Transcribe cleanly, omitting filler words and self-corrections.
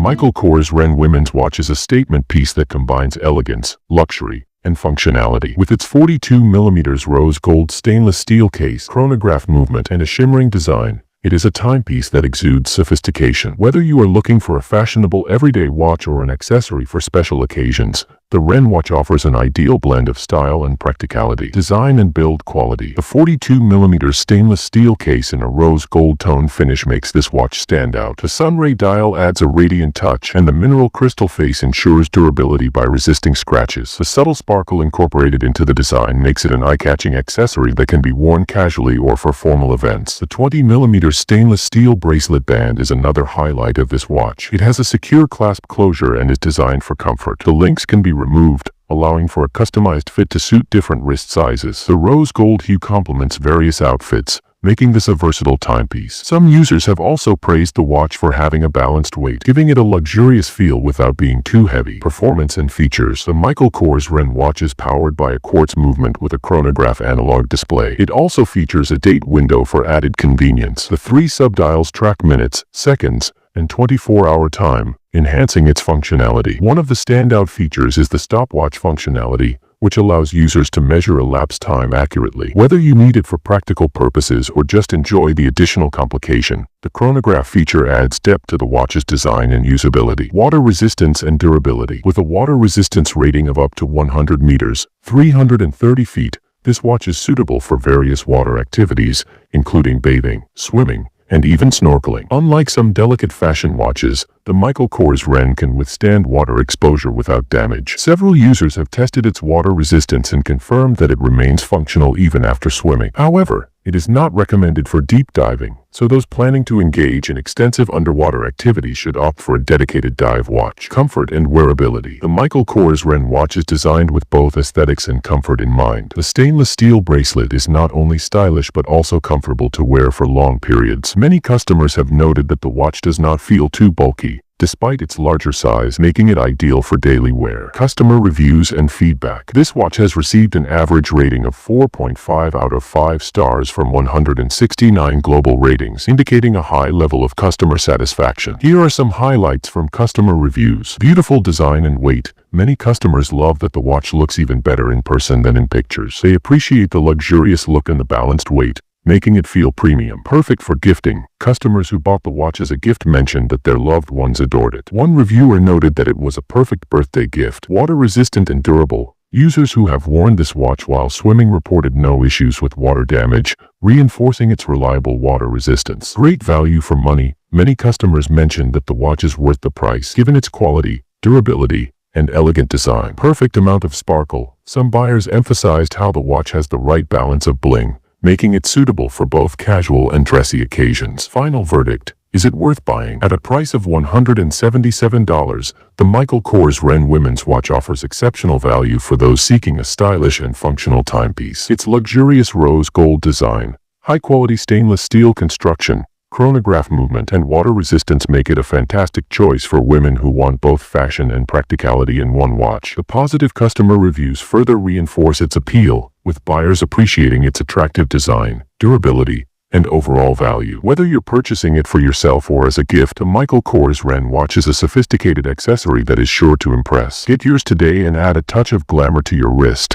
Michael Kors Wren women's watch is a statement piece that combines elegance, luxury, and functionality. With its 42mm rose gold stainless steel case, chronograph movement, and a shimmering design, it is a timepiece that exudes sophistication. Whether you are looking for a fashionable everyday watch or an accessory for special occasions, the Wren watch offers an ideal blend of style and practicality, design and build quality. The 42mm stainless steel case in a rose gold tone finish makes this watch stand out. The sunray dial adds a radiant touch, and the mineral crystal face ensures durability by resisting scratches. The subtle sparkle incorporated into the design makes it an eye-catching accessory that can be worn casually or for formal events. The 20mm stainless steel bracelet band is another highlight of this watch. It has a secure clasp closure and is designed for comfort. The links can be removed, allowing for a customized fit to suit different wrist sizes. The rose gold hue complements various outfits, making this a versatile timepiece. Some users have also praised the watch for having a balanced weight, giving it a luxurious feel without being too heavy. Performance and features. The Michael Kors Wren watch is powered by a quartz movement with a chronograph analog display. It also features a date window for added convenience. The 3 subdials track minutes, seconds, and 24-hour time, enhancing its functionality. One of the standout features is the stopwatch functionality, which allows users to measure elapsed time accurately. Whether you need it for practical purposes or just enjoy the additional complication, the chronograph feature adds depth to the watch's design and usability. Water resistance and durability. With a water resistance rating of up to 100 meters, 330 feet, this watch is suitable for various water activities, including bathing, swimming, and even snorkeling. Unlike some delicate fashion watches, the Michael Kors Wren can withstand water exposure without damage. Several users have tested its water resistance and confirmed that it remains functional even after swimming. However, it is not recommended for deep diving, so those planning to engage in extensive underwater activities should opt for a dedicated dive watch. Comfort and wearability. The Michael Kors Wren watch is designed with both aesthetics and comfort in mind. The stainless steel bracelet is not only stylish but also comfortable to wear for long periods. Many customers have noted that the watch does not feel too bulky, despite its larger size, making it ideal for daily wear. Customer reviews and feedback. This watch has received an average rating of 4.5 out of 5 stars from 169 global ratings, indicating a high level of customer satisfaction. Here are some highlights from customer reviews. Beautiful design and weight. Many customers love that the watch looks even better in person than in pictures. They appreciate the luxurious look and the balanced weight, making it feel premium. Perfect for gifting. Customers who bought the watch as a gift mentioned that their loved ones adored it. One reviewer noted that it was a perfect birthday gift. Water resistant and durable. Users who have worn this watch while swimming reported no issues with water damage, reinforcing its reliable water resistance. Great value for money. Many customers mentioned that the watch is worth the price, given its quality, durability, and elegant design. Perfect amount of sparkle. Some buyers emphasized how the watch has the right balance of bling, making it suitable for both casual and dressy occasions. Final verdict. Is it worth buying? At a price of $177, the Michael Kors Wren women's watch offers exceptional value for those seeking a stylish and functional timepiece. Its luxurious rose gold design, high-quality stainless steel construction, chronograph movement, and water resistance make it a fantastic choice for women who want both fashion and practicality in one watch. The positive customer reviews further reinforce its appeal, with buyers appreciating its attractive design, durability, and overall value. Whether you're purchasing it for yourself or as a gift, the Michael Kors Wren watch is a sophisticated accessory that is sure to impress. Get yours today and add a touch of glamour to your wrist.